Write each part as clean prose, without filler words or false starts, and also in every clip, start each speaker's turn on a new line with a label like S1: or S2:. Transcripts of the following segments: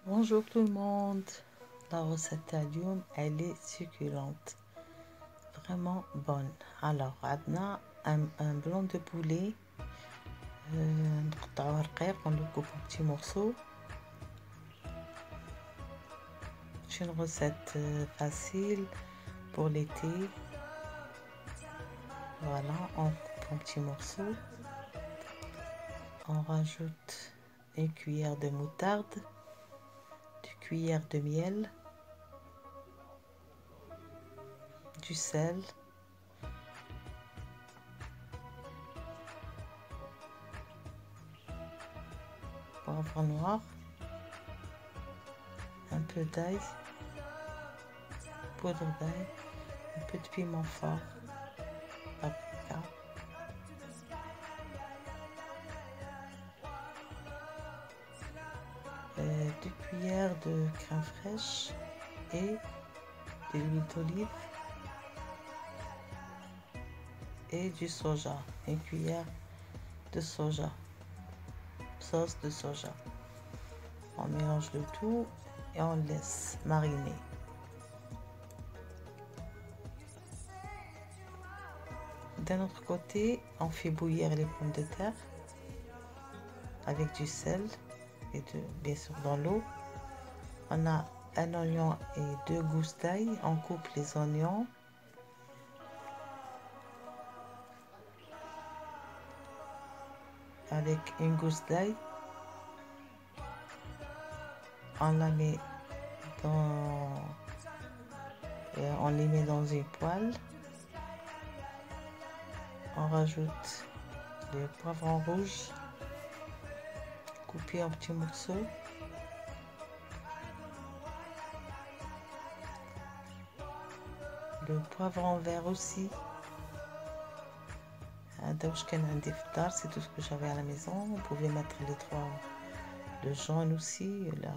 S1: Bonjour tout le monde. La recette allium, elle est succulente. Vraiment bonne. Alors, عندنا un blanc de poulet. نقطعوه رقيق, on le coupe en petits morceaux. C'est une recette facile pour l'été. Voilà, on coupe en petits morceaux. On rajoute une cuillère de moutarde, une cuillère de miel, du sel, poivre noir, un peu d'ail, poudre d'ail, un peu de piment fort, paprika, deux cuillères de crème fraîche et de l'huile d'olive et du soja, une cuillère de soja, sauce de soja. On mélange le tout et on laisse mariner. D'un autre côté, on fait bouillir les pommes de terre avec du sel et bien sûr dans l'eau. On a un oignon et 2 gousses d'ail. On coupe les oignons. Avec une gousse d'ail, on la met on les met dans une poêle. On rajoute le poivron rouge coupé en petits morceaux. Le poivron vert aussi. C'est tout ce que j'avais à la maison. Vous pouvez mettre les 3 de jaune aussi, là,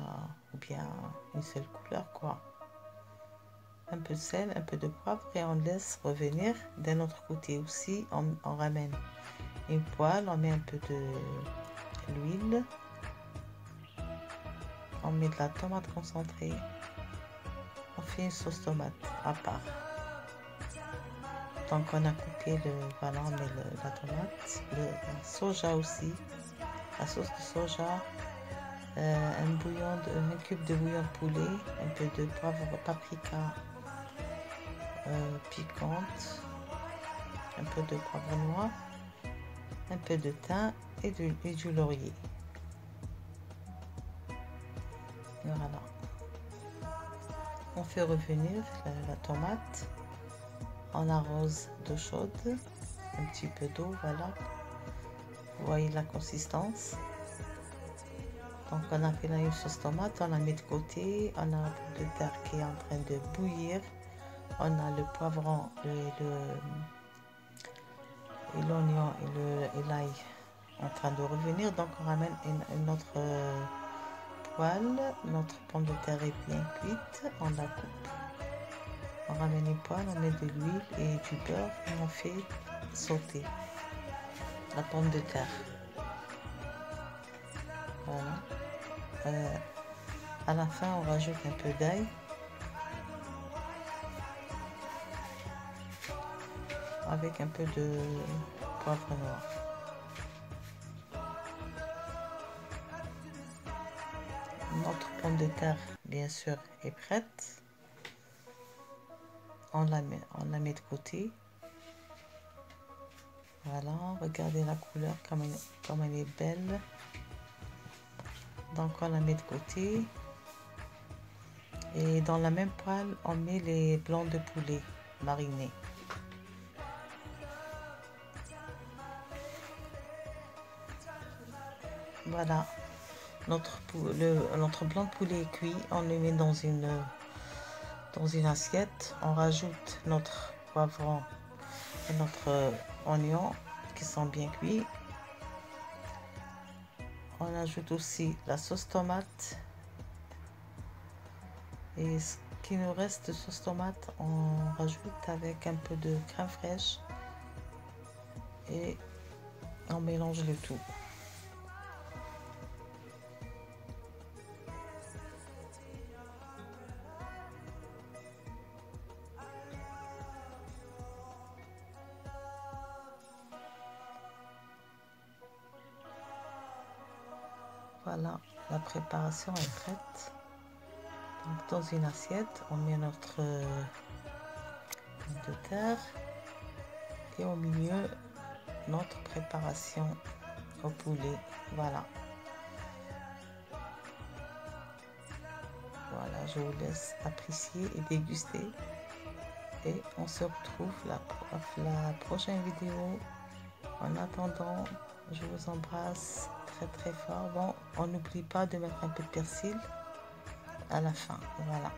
S1: ou bien une seule couleur, quoi. Un peu de sel, un peu de poivre et on laisse revenir. D'un autre côté aussi, on ramène une poêle, on met un peu de l'huile, on met de la tomate concentrée, on fait une sauce tomate à part. Donc on a coupé voilà, on met la tomate, le soja aussi, la sauce de soja, un cube de bouillon de poulet, un peu de poivre, paprika piquante, un peu de poivre noir, un peu de thym et du laurier. Voilà. On fait revenir la tomate. On arrose d'eau chaude, un petit peu d'eau, voilà. Vous voyez la consistance. Donc on a fait une sauce tomate, on la met de côté. On a la pomme de terre qui est en train de bouillir. On a le poivron et l'oignon et l'ail en train de revenir. Donc on ramène une autre poêle. Notre pomme de terre est bien cuite. On la coupe. On ramène une poêle, on met de l'huile et du beurre et on fait sauter la pomme de terre. Voilà. À la fin, on rajoute un peu d'ail. Avec un peu de poivre noir. Notre pomme de terre, bien sûr, est prête. On la met de côté. Voilà, regardez la couleur comme elle est belle. Donc on la met de côté. Et dans la même poêle, on met les blancs de poulet marinés. Voilà, notre blanc de poulet est cuit. On le met dans une assiette. On rajoute notre poivron et notre oignon qui sont bien cuits. On ajoute aussi la sauce tomate. Et ce qui nous reste de sauce tomate, on rajoute avec un peu de crème fraîche. Et on mélange le tout. Voilà, la préparation est prête. Donc, dans une assiette, on met notre pomme de terre et au milieu, notre préparation au poulet. Voilà. Voilà, je vous laisse apprécier et déguster. Et on se retrouve la prochaine vidéo. En attendant, je vous embrasse très très fort. Bon, on n'oublie pas de mettre un peu de persil à la fin. Voilà.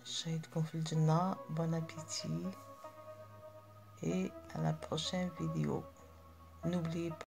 S1: Shahidkoum fil Jannah, bon appétit et à la prochaine vidéo. N'oubliez pas